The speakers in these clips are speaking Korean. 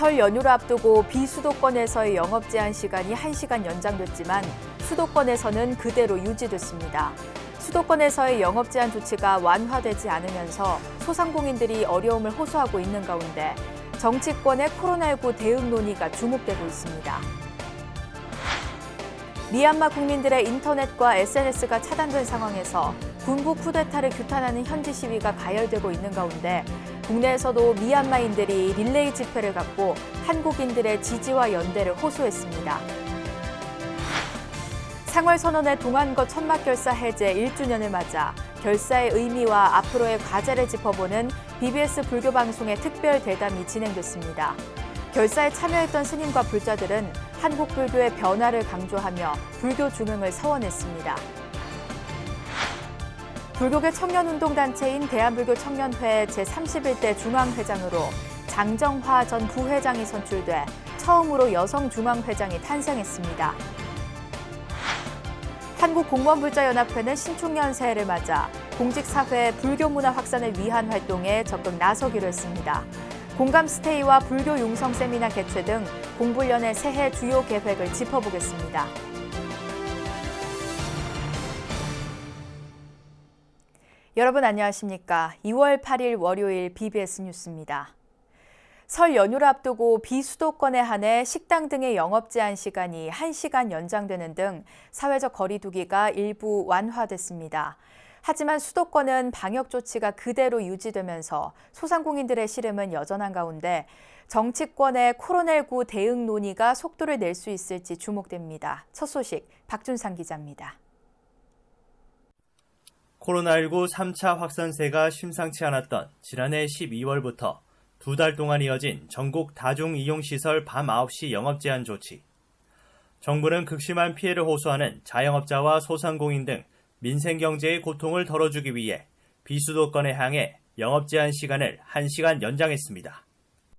설 연휴를 앞두고 비수도권에서의 영업 제한 시간이 1시간 연장됐지만 수도권에서는 그대로 유지됐습니다. 수도권에서의 영업 제한 조치가 완화되지 않으면서 소상공인들이 어려움을 호소하고 있는 가운데 정치권의 코로나19 대응 논의가 주목되고 있습니다. 미얀마 국민들의 인터넷과 SNS가 차단된 상황에서 군부 쿠데타를 규탄하는 현지 시위가 가열되고 있는 가운데 국내에서도 미얀마인들이 릴레이 집회를 갖고 한국인들의 지지와 연대를 호소했습니다. 상월선언의 동안거 천막결사 해제 1주년을 맞아 결사의 의미와 앞으로의 과제를 짚어보는 BBS 불교방송의 특별 대담이 진행됐습니다. 결사에 참여했던 스님과 불자들은 한국 불교의 변화를 강조하며 불교 중흥을 서원했습니다. 불교계 청년운동단체인 대한불교청년회 제31대 중앙회장으로 장정화 전 부회장이 선출돼 처음으로 여성 중앙회장이 탄생했습니다. 한국공무원불자연합회는 신축년 새해를 맞아 공직사회 불교문화 확산을 위한 활동에 적극 나서기로 했습니다. 공감스테이와 불교 융성 세미나 개최 등 공불련의 새해 주요 계획을 짚어보겠습니다. 여러분 안녕하십니까? 2월 8일 월요일 BBS 뉴스입니다. 설 연휴를 앞두고 비수도권에 한해 식당 등의 영업 제한 시간이 1시간 연장되는 등 사회적 거리 두기가 일부 완화됐습니다. 하지만 수도권은 방역 조치가 그대로 유지되면서 소상공인들의 시름은 여전한 가운데 정치권의 코로나19 대응 논의가 속도를 낼 수 있을지 주목됩니다. 첫 소식 박준상 기자입니다. 코로나19 3차 확산세가 심상치 않았던 지난해 12월부터 2달 동안 이어진 전국 다중이용시설 밤 9시 영업 제한 조치. 정부는 극심한 피해를 호소하는 자영업자와 소상공인 등 민생경제의 고통을 덜어주기 위해 비수도권에 향해 영업 제한 시간을 1시간 연장했습니다.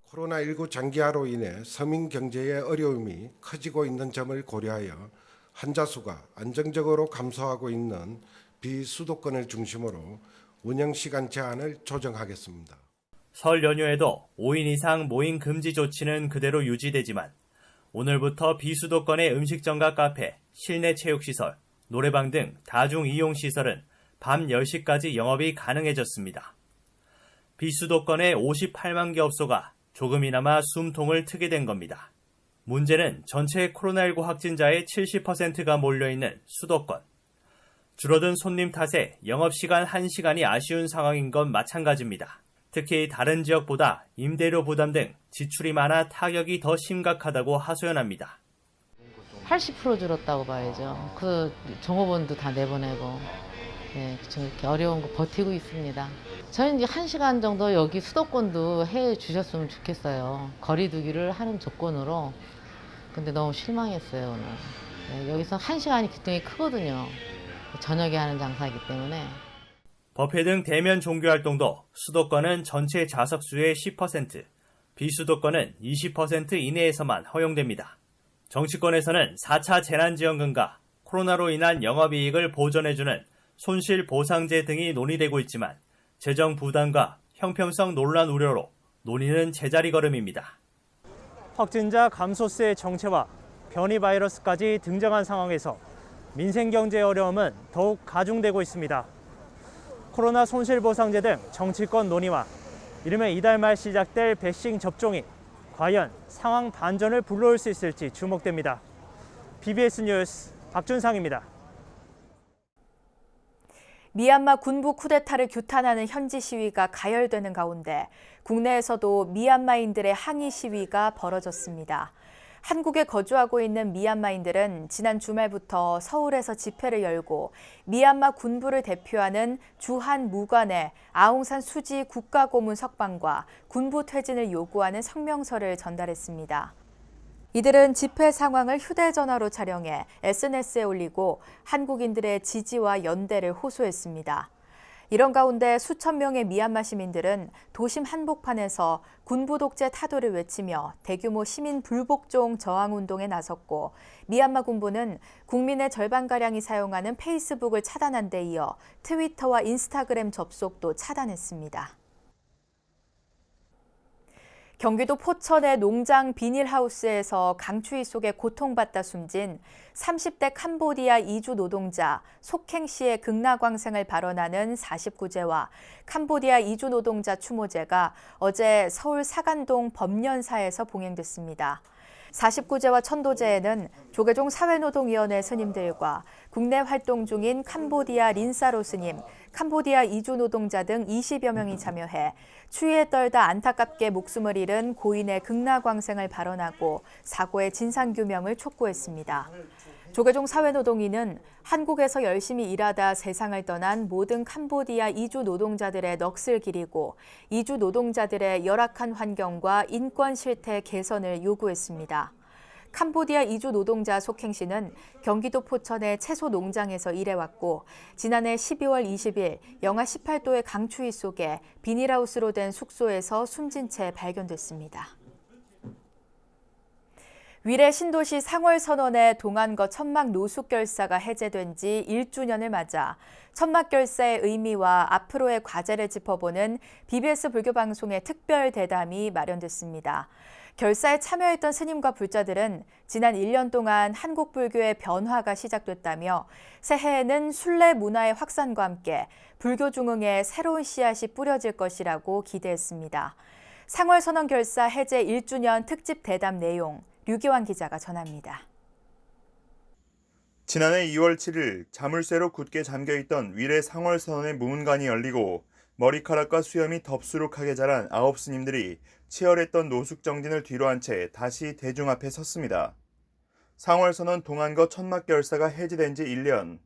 코로나19 장기화로 인해 서민 경제의 어려움이 커지고 있는 점을 고려하여 환자 수가 안정적으로 감소하고 있는 비수도권을 중심으로 운영시간 제한을 조정하겠습니다. 설 연휴에도 5인 이상 모임 금지 조치는 그대로 유지되지만 오늘부터 비수도권의 음식점과 카페, 실내 체육시설, 노래방 등 다중이용시설은 밤 10시까지 영업이 가능해졌습니다. 비수도권의 58만 개 업소가 조금이나마 숨통을 트게 된 겁니다. 문제는 전체 코로나19 확진자의 70%가 몰려있는 수도권. 줄어든 손님 탓에 영업시간 1시간이 아쉬운 상황인 건 마찬가지입니다. 특히 다른 지역보다 임대료 부담 등 지출이 많아 타격이 더 심각하다고 하소연합니다. 80% 줄었다고 봐야죠. 그 종업원도 다 내보내고 이렇게 어려운 거 버티고 있습니다. 저는 이제 1시간 정도 여기 수도권도 해 주셨으면 좋겠어요. 거리 두기를 하는 조건으로. 근데 너무 실망했어요, 오늘. 여기서 1시간이 굉장히 크거든요. 저녁에 하는 장사이기 때문에. 법회 등 대면 종교활동도 수도권은 전체 좌석수의 10%, 비수도권은 20% 이내에서만 허용됩니다. 정치권에서는 4차 재난지원금과 코로나로 인한 영업이익을 보전해주는 손실보상제 등이 논의되고 있지만 재정 부담과 형평성 논란 우려로 논의는 제자리 걸음입니다. 확진자 감소세의 정체와 변이 바이러스까지 등장한 상황에서 민생경제 어려움은 더욱 가중되고 있습니다. 코로나 손실보상제 등 정치권 논의와 이르면 이달 말 시작될 백신 접종이 과연 상황 반전을 불러올 수 있을지 주목됩니다. BBS 뉴스 박준상입니다. 미얀마 군부 쿠데타를 규탄하는 현지 시위가 가열되는 가운데 국내에서도 미얀마인들의 항의 시위가 벌어졌습니다. 한국에 거주하고 있는 미얀마인들은 지난 주말부터 서울에서 집회를 열고 미얀마 군부를 대표하는 주한 무관의 아웅산 수지 국가고문 석방과 군부 퇴진을 요구하는 성명서를 전달했습니다. 이들은 집회 상황을 휴대전화로 촬영해 SNS에 올리고 한국인들의 지지와 연대를 호소했습니다. 이런 가운데 수천 명의 미얀마 시민들은 도심 한복판에서 군부 독재 타도를 외치며 대규모 시민 불복종 저항운동에 나섰고 미얀마 군부는 국민의 절반가량이 사용하는 페이스북을 차단한 데 이어 트위터와 인스타그램 접속도 차단했습니다. 경기도 포천의 농장 비닐하우스에서 강추위 속에 고통받다 숨진 30대 캄보디아 이주 노동자 속행 씨의 극락왕생을 발언하는 49제와 캄보디아 이주 노동자 추모제가 어제 서울 사간동 법련사에서 봉행됐습니다. 49제와 천도제에는 조계종 사회노동위원회 스님들과 국내 활동 중인 캄보디아 린사로 스님, 캄보디아 이주 노동자 등 20여 명이 참여해 추위에 떨다 안타깝게 목숨을 잃은 고인의 극락왕생을 발언하고 사고의 진상규명을 촉구했습니다. 조계종 사회노동위는 한국에서 열심히 일하다 세상을 떠난 모든 캄보디아 이주 노동자들의 넋을 기리고 이주 노동자들의 열악한 환경과 인권 실태 개선을 요구했습니다. 캄보디아 이주 노동자 속행 씨는 경기도 포천의 채소 농장에서 일해왔고 지난해 12월 20일 영하 18도의 강추위 속에 비닐하우스로 된 숙소에서 숨진 채 발견됐습니다. 위례 신도시 상월선원의 동안거 천막 노숙결사가 해제된 지 1주년을 맞아 천막결사의 의미와 앞으로의 과제를 짚어보는 BBS 불교방송의 특별 대담이 마련됐습니다. 결사에 참여했던 스님과 불자들은 지난 1년 동안 한국 불교의 변화가 시작됐다며 새해에는 순례 문화의 확산과 함께 불교 중흥에 새로운 씨앗이 뿌려질 것이라고 기대했습니다. 상월선언 결사 해제 1주년 특집 대담 내용 류기환 기자가 전합니다. 지난해 2월 7일 자물쇠로 굳게 잠겨있던 위례 상월선언의 무문관이 열리고 머리카락과 수염이 덥수룩하게 자란 9스님들이 치열했던 노숙정진을 뒤로한 채 다시 대중 앞에 섰습니다. 상월선언 동안거 천막결사가 해제된 지 1년,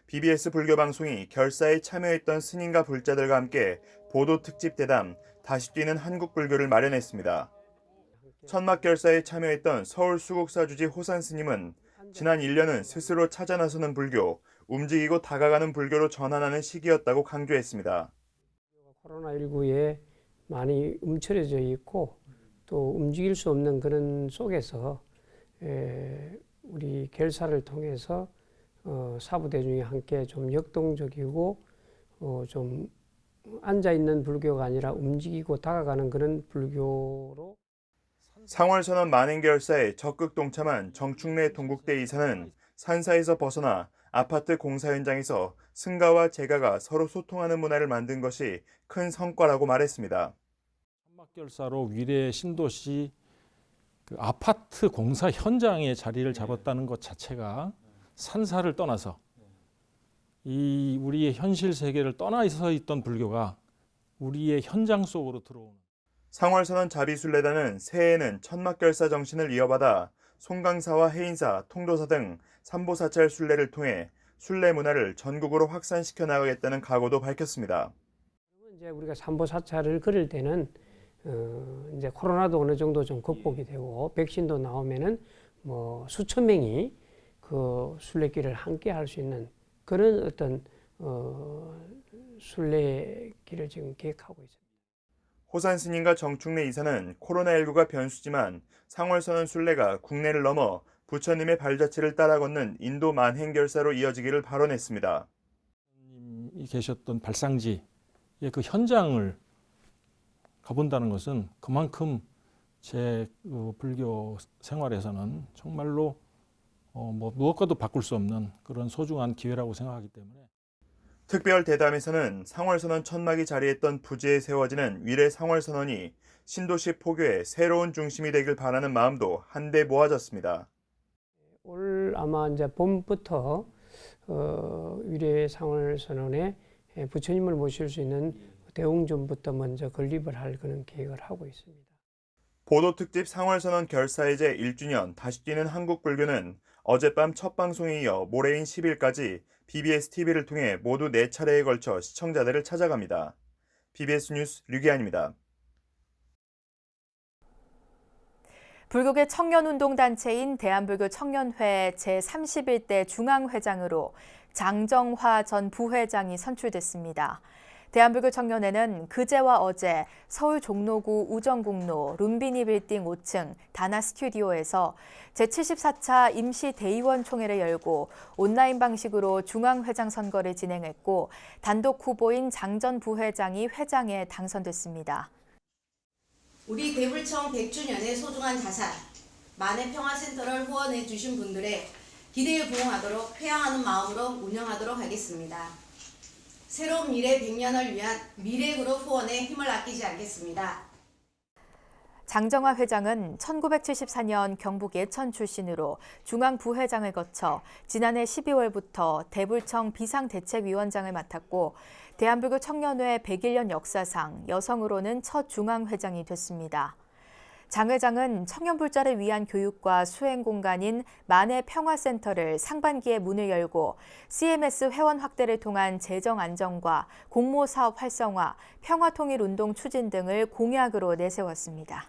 BBS 불교방송이 결사에 참여했던 스님과 불자들과 함께 보도특집 대담 다시 뛰는 한국 불교를 마련했습니다. 천막결사에 참여했던 서울 수국사 주지 호산 스님은 지난 1년은 스스로 찾아 나서는 불교, 움직이고 다가가는 불교로 전환하는 시기였다고 강조했습니다. 코로나19에 많이 움츠려져 있고 또 움직일 수 없는 그런 속에서 우리 결사를 통해서 사부대중이 함께 좀 역동적이고 좀 앉아있는 불교가 아니라 움직이고 다가가는 그런 불교로 상월선언 만행결사에 적극 동참한 정충래 동국대 이사는 산사에서 벗어나 아파트 공사 현장에서 승가와 제가가 서로 소통하는 문화를 만든 것이 큰 성과라고 말했습니다. 천막결사로 위례 신도시 그 아파트 공사 현장에 자리를 잡았다는 것 자체가 산사를 떠나서 이 우리의 현실 세계를 떠나서 있던 불교가 우리의 현장 속으로 들어오는. 상월선언 자비순례단은 새해에는 천막결사 정신을 이어받아 송강사와 해인사, 통도사 등 삼보사찰 순례를 통해 순례 문화를 전국으로 확산시켜 나가겠다는 각오도 밝혔습니다. 이제 우리가 삼보사찰을 그릴 때는 이제 코로나도 어느 정도 좀 극복이 되고 백신도 나오면은 뭐 수천 명이 그 순례길을 함께 할 수 있는 그런 어떤 순례길을 지금 계획하고 있습니다. 호산 스님과 정충래 이사는 코로나19가 변수지만 상월선언 순례가 국내를 넘어 부처님의 발자취를 따라 걷는 인도 만행결사로 이어지기를 발언했습니다. 이 계셨던 발상지의 그 현장을 가본다는 것은 그만큼 제 불교 생활에서는 정말로 뭐 무엇과도 바꿀 수 없는 그런 소중한 기회라고 생각하기 때문에. 특별 대담에서는 상월선언 천막이 자리했던 부지에 세워지는 위례 상월선언이 신도시 포교의 새로운 중심이 되길 바라는 마음도 한데 모아졌습니다. 올 아마 이제 봄부터 위례 상월선언에 부처님을 모실 수 있는 대웅전부터 먼저 건립을 할 그런 계획을 하고 있습니다. 보도특집 상월선언 결사해제 1주년 다시 뛰는 한국불교는 어젯밤 첫 방송에 이어 모레인 10일까지 BBS TV를 통해 모두 4차례에 걸쳐 시청자들을 찾아갑니다. BBS 뉴스 류기환입니다. 불교계 청년운동단체인 대한불교 청년회 제31대 중앙회장으로 장정화 전 부회장이 선출됐습니다. 대한불교 청년회는 그제와 어제 서울 종로구 우정국로 룸비니 빌딩 5층 다나 스튜디오에서 제74차 임시대의원 총회를 열고 온라인 방식으로 중앙회장 선거를 진행했고 단독 후보인 장 전 부회장이 회장에 당선됐습니다. 우리 대불청 100주년의 소중한 자산, 만해평화센터를 후원해 주신 분들의 기대에 부응하도록 회양하는 마음으로 운영하도록 하겠습니다. 새로운 미래 100년을 위한 미래그룹 후원에 힘을 아끼지 않겠습니다. 장정화 회장은 1974년 경북 예천 출신으로 중앙부회장을 거쳐 지난해 12월부터 대불청 비상대책위원장을 맡았고 대한불교 청년회 101년 역사상 여성으로는 첫 중앙회장이 됐습니다. 장 회장은 청년불자를 위한 교육과 수행 공간인 만해평화센터를 상반기에 문을 열고 CMS 회원 확대를 통한 재정 안정과 공모사업 활성화, 평화통일운동 추진 등을 공약으로 내세웠습니다.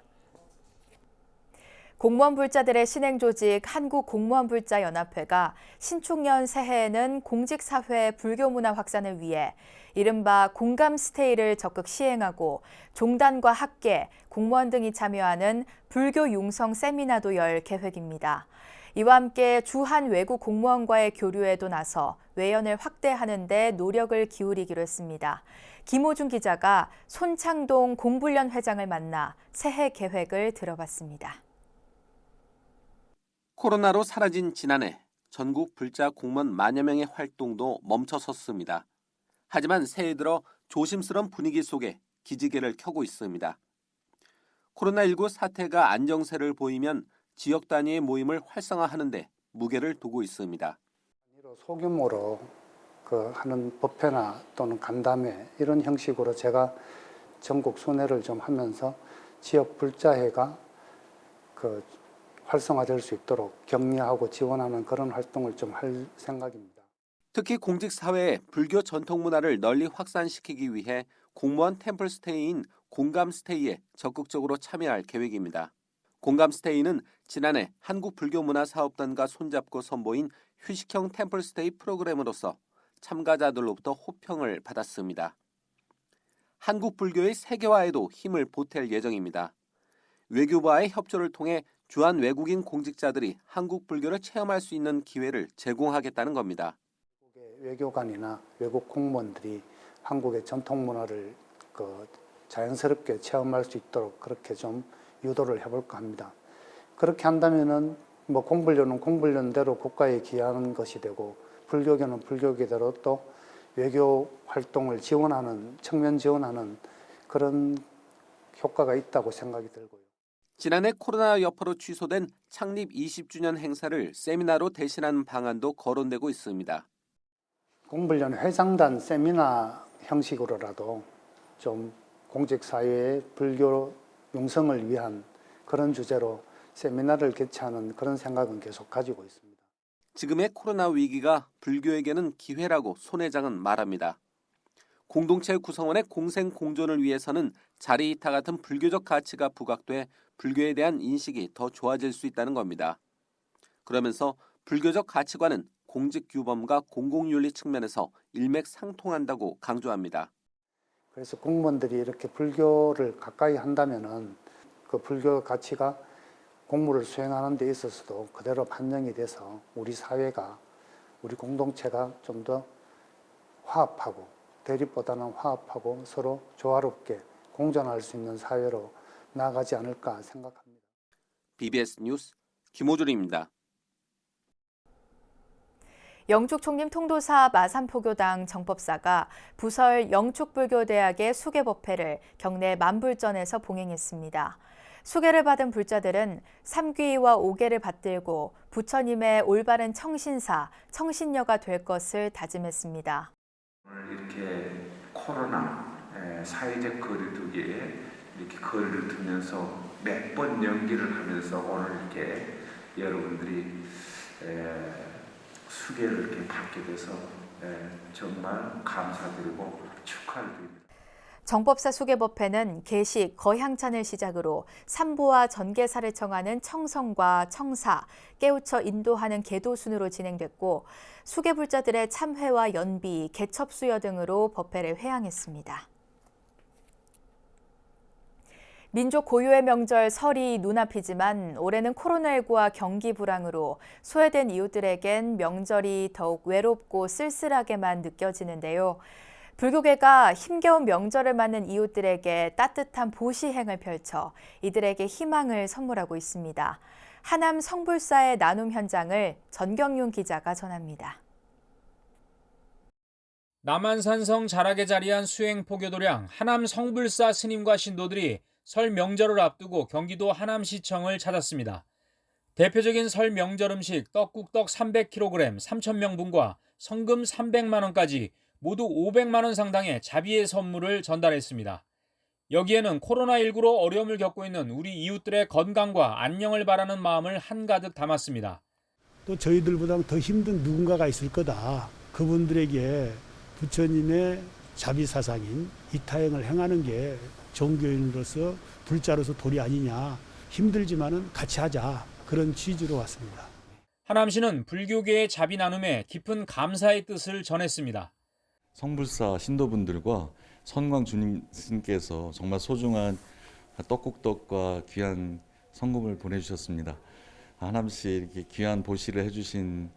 공무원불자들의 신행조직 한국공무원불자연합회가 신축년 새해에는 공직사회 불교문화 확산을 위해 이른바 공감스테이를 적극 시행하고 종단과 학계, 공무원 등이 참여하는 불교 융성 세미나도 열 계획입니다. 이와 함께 주한 외국 공무원과의 교류에도 나서 외연을 확대하는 데 노력을 기울이기로 했습니다. 김호준 기자가 손창동 공불련 회장을 만나 새해 계획을 들어봤습니다. 코로나로 사라진 지난해 전국 불자 공무원 만여 명의 활동도 멈춰섰습니다. 하지만 새해 들어 조심스러운 분위기 속에 기지개를 켜고 있습니다. 코로나19 사태가 안정세를 보이면 지역 단위의 모임을 활성화하는 데 무게를 두고 있습니다. 소규모로 하는 법회나 또는 간담회 이런 형식으로 제가 전국 순회를 좀 하면서 지역 불자회가 활성화될 수 있도록 격려하고 지원하는 그런 활동을 좀 할 생각입니다. 특히 공직사회의 불교 전통문화를 널리 확산시키기 위해 공무원 템플스테이인 공감스테이에 적극적으로 참여할 계획입니다. 공감스테이는 지난해 한국불교문화사업단과 손잡고 선보인 휴식형 템플스테이 프로그램으로서 참가자들로부터 호평을 받았습니다. 한국불교의 세계화에도 힘을 보탤 예정입니다. 외교부와의 협조를 통해 주한 외국인 공직자들이 한국 불교를 체험할 수 있는 기회를 제공하겠다는 겁니다. 외교관이나 외국 공무원들이 한국의 전통 문화를 자연스럽게 체험할 수 있도록 그렇게 좀 유도를 해볼까 합니다. 그렇게 한다면은 공불련은 공불련대로 국가에 기여하는 것이 되고 불교계는 불교계대로 또 외교 활동을 지원하는 청년 지원하는 그런 효과가 있다고 생각이 들고요. 지난해 코로나 여파로 취소된 창립 20주년 행사를 세미나로 대신하는 방안도 거론되고 있습니다. 공불련 회장단 세미나 형식으로라도 좀 공직사회의 불교 융성을 위한 그런 주제로 세미나를 개최하는 그런 생각은 계속 가지고 있습니다. 지금의 코로나 위기가 불교에게는 기회라고 손 회장은 말합니다. 공동체 구성원의 공생 공존을 위해서는 자리이타 같은 불교적 가치가 부각돼 불교에 대한 인식이 더 좋아질 수 있다는 겁니다. 그러면서 불교적 가치관은 공직규범과 공공윤리 측면에서 일맥상통한다고 강조합니다. 그래서 공무원들이 이렇게 불교를 가까이 한다면은 그 불교 가치가 공무를 수행하는 데 있어서도 그대로 반영이 돼서 우리 사회가, 우리 공동체가 좀 더 화합하고 대립보다는 화합하고 서로 조화롭게 공존할 수 있는 사회로 나아가지 않을까 생각합니다. BBS 뉴스 김호준입니다. 영축 총림 통도사 마산포교당 정법사가 부설 영축불교대학의 수계법회를 경내 만불전에서 봉행했습니다. 수계를 받은 불자들은 삼귀와 오계를 받들고 부처님의 올바른 청신사, 청신녀가 될 것을 다짐했습니다. 오늘 이렇게 코로나 사회적 거리두기에 이렇게 거리를 두면서 몇 번 연기를 하면서 오늘 이렇게 여러분들이 수계를 이렇게 받게 돼서 정말 감사드리고 축하를 드립니다. 정법사 수계법회는 계식, 거향찬을 시작으로 삼보와 전계사를 청하는 청성과 청사, 깨우쳐 인도하는 계도순으로 진행됐고 수계불자들의 참회와 연비, 개첩수여 등으로 법회를 회항했습니다. 민족 고유의 명절 설이 눈앞이지만 올해는 코로나19와 경기 불황으로 소외된 이웃들에겐 명절이 더욱 외롭고 쓸쓸하게만 느껴지는데요. 불교계가 힘겨운 명절을 맞는 이웃들에게 따뜻한 보시행을 펼쳐 이들에게 희망을 선물하고 있습니다. 하남 성불사의 나눔 현장을 전경윤 기자가 전합니다. 남한산성 자락에 자리한 수행포교도량 하남 성불사 스님과 신도들이 설 명절을 앞두고 경기도 하남시청을 찾았습니다. 대표적인 설 명절 음식 떡국떡 300kg 3,000명분과 성금 300만 원까지 모두 500만 원 상당의 자비의 선물을 전달했습니다. 여기에는 코로나19로 어려움을 겪고 있는 우리 이웃들의 건강과 안녕을 바라는 마음을 한가득 담았습니다. 또 저희들보다 더 힘든 누군가가 있을 거다. 그분들에게 부처님의 자비사상인 이타행을 행하는 게 종교인으로서 불자로서 도리 아니냐. 힘들지만은 같이 하자. 그런 취지로 왔습니다. 하남시는 불교계의 자비 나눔에 깊은 감사의 뜻을 전했습니다. 성불사 신도분들과 선광 주님께서 정말 소중한 떡국떡과 귀한 성금을 보내주셨습니다. 하남시 이렇게 귀한 보시를 해주신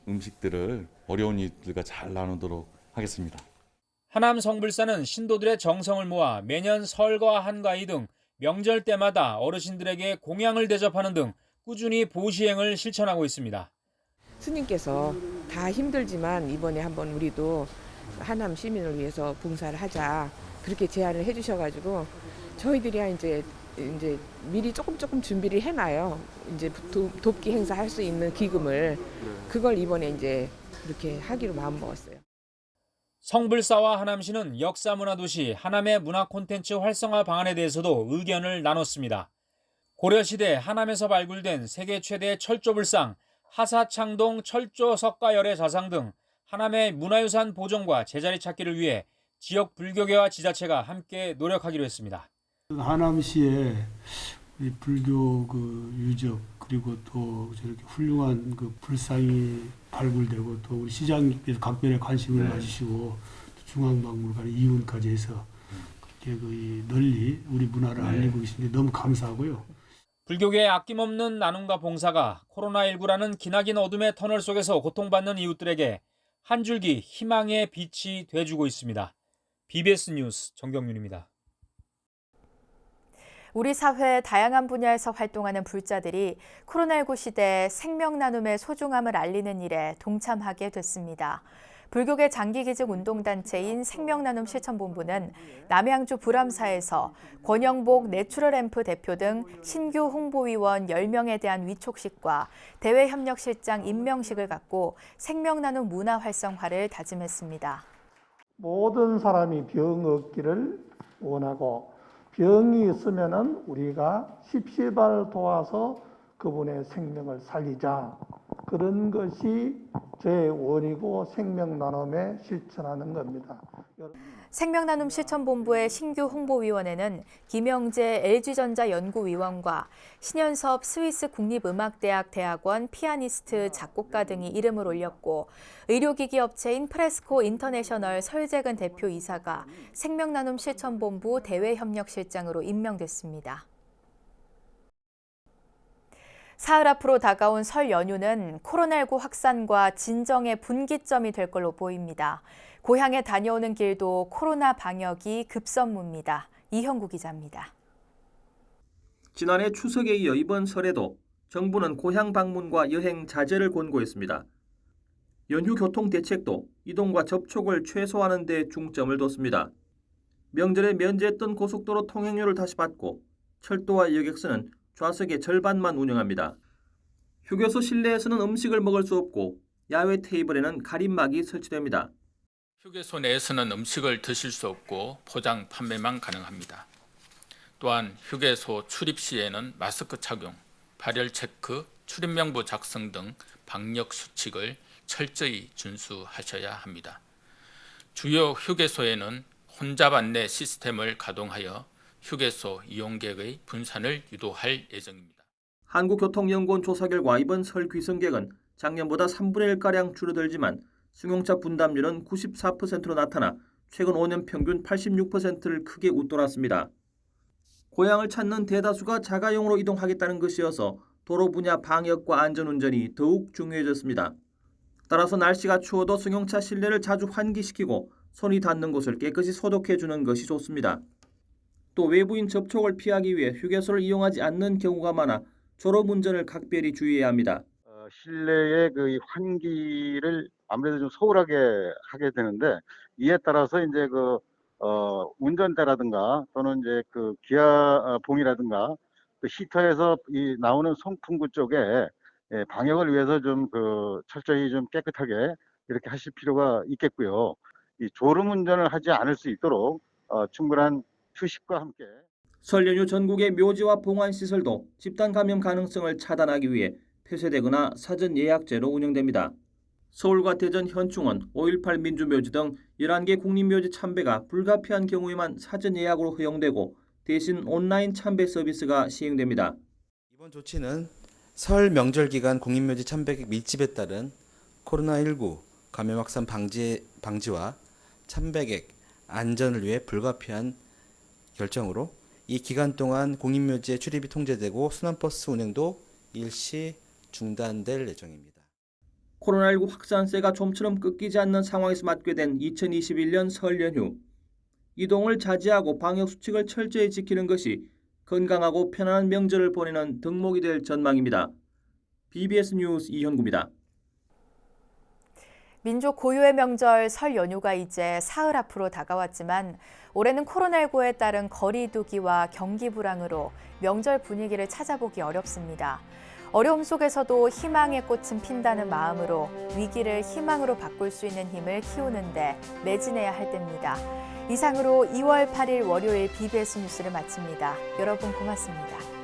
음식들을 어려운 이들과 잘 나누도록 하겠습니다. 하남 성불사는 신도들의 정성을 모아 매년 설과 한가위 등 명절 때마다 어르신들에게 공양을 대접하는 등 꾸준히 보시행을 실천하고 있습니다. 스님께서 다 힘들지만 이번에 한번 우리도 하남 시민을 위해서 봉사를 하자 그렇게 제안을 해주셔가지고 저희들이야 이제 미리 조금 준비를 해놔요. 이제 돕기 행사 할 수 있는 기금을 그걸 이번에 이제 이렇게 하기로 마음먹었어요. 성불사와 하남시는 역사문화도시 하남의 문화 콘텐츠 활성화 방안에 대해서도 의견을 나눴습니다. 고려시대 하남에서 발굴된 세계 최대 철조불상, 하사창동 철조 석가열의 자상 등 하남의 문화유산 보존과 제자리 찾기를 위해 지역 불교계와 지자체가 함께 노력하기로 했습니다. 하남시에 우리 불교 유적 그리고 또 저렇게 훌륭한 불상이 발굴되고 또 우리 시장님께서 각별의 관심을 가지시고 중앙박물관 이윤까지 해서 그렇게 널리 우리 문화를 알리고 계신데 너무 감사하고요. 불교계의 아낌없는 나눔과 봉사가 코로나19라는 기나긴 어둠의 터널 속에서 고통받는 이웃들에게 한 줄기 희망의 빛이 돼주고 있습니다. BBS 뉴스 정경윤입니다. 우리 사회 다양한 분야에서 활동하는 불자들이 코로나19 시대 생명 나눔의 소중함을 알리는 일에 동참하게 됐습니다. 불교계 장기기증 운동단체인 생명나눔 실천본부는 남양주 불암사에서 권영복 내추럴앰프 대표 등 신규 홍보위원 10명에 대한 위촉식과 대외협력실장 임명식을 갖고 생명나눔 문화 활성화를 다짐했습니다. 모든 사람이 병 없기를 원하고 병이 있으면은 우리가 십시발 도와서 그분의 생명을 살리자. 그런 것이 제 원이고 생명나눔에 실천하는 겁니다. 생명나눔 실천본부의 신규 홍보위원회는 김영재 LG전자 연구위원과 신현섭 스위스 국립음악대학 대학원 피아니스트 작곡가 등이 이름을 올렸고 의료기기 업체인 프레스코 인터내셔널 설재근 대표이사가 생명나눔 실천본부 대외협력실장으로 임명됐습니다. 사흘 앞으로 다가온 설 연휴는 코로나19 확산과 진정의 분기점이 될 걸로 보입니다. 고향에 다녀오는 길도 코로나 방역이 급선무입니다. 이형구 기자입니다. 지난해 추석에 이어 이번 설에도 정부는 고향 방문과 여행 자제를 권고했습니다. 연휴 교통 대책도 이동과 접촉을 최소화하는 데 중점을 뒀습니다. 명절에 면제했던 고속도로 통행료를 다시 받고 철도와 여객선은 좌석의 절반만 운영합니다. 휴게소 실내에서는 음식을 먹을 수 없고 야외 테이블에는 가림막이 설치됩니다. 휴게소 내에서는 음식을 드실 수 없고 포장 판매만 가능합니다. 또한 휴게소 출입 시에는 마스크 착용, 발열 체크, 출입명부 작성 등 방역 수칙을 철저히 준수하셔야 합니다. 주요 휴게소에는 혼잡 안내 시스템을 가동하여 휴게소 이용객의 분산을 유도할 예정입니다. 한국교통연구원 조사 결과 이번 설 귀성객은 작년보다 3분의 1가량 줄어들지만 승용차 분담률은 94%로 나타나 최근 5년 평균 86%를 크게 웃돌았습니다. 고향을 찾는 대다수가 자가용으로 이동하겠다는 것이어서 도로 분야 방역과 안전운전이 더욱 중요해졌습니다. 따라서 날씨가 추워도 승용차 실내를 자주 환기시키고 손이 닿는 곳을 깨끗이 소독해 주는 것이 좋습니다. 또 외부인 접촉을 피하기 위해 휴게소를 이용하지 않는 경우가 많아 졸음운전을 각별히 주의해야 합니다. 실내의 그 환기를 아무래도 좀 소홀하게 하게 되는데 이에 따라서 이제 운전대라든가 또는 이제 기아봉이라든가 그 히터에서 나오는 송풍구 쪽에 방역을 위해서 좀 철저히 좀 깨끗하게 이렇게 하실 필요가 있겠고요. 이 졸음운전을 하지 않을 수 있도록 충분한 휴식과 함께 설 연휴 전국의 묘지와 봉안시설도 집단 감염 가능성을 차단하기 위해 폐쇄되거나 사전 예약제로 운영됩니다. 서울과 대전 현충원, 5.18 민주묘지 등 11개 국립묘지 참배가 불가피한 경우에만 사전 예약으로 허용되고 대신 온라인 참배 서비스가 시행됩니다. 이번 조치는 설 명절 기간 국립묘지 참배객 밀집에 따른 코로나19 감염 확산 방지와 참배객 안전을 위해 불가피한 결정으로 이 기간 동안 국립묘지에 출입이 통제되고 순환버스 운행도 일시 중단될 예정입니다. 코로나19 확산세가 좀처럼 끊기지 않는 상황에서 맞게 된 2021년 설 연휴. 이동을 자제하고 방역수칙을 철저히 지키는 것이 건강하고 편안한 명절을 보내는 덕목이 될 전망입니다. BBS 뉴스 이현구입니다. 민족 고유의 명절 설 연휴가 이제 사흘 앞으로 다가왔지만 올해는 코로나19에 따른 거리 두기와 경기 불황으로 명절 분위기를 찾아보기 어렵습니다. 어려움 속에서도 희망의 꽃은 핀다는 마음으로 위기를 희망으로 바꿀 수 있는 힘을 키우는 데 매진해야 할 때입니다. 이상으로 2월 8일 월요일 BBS 뉴스를 마칩니다. 여러분 고맙습니다.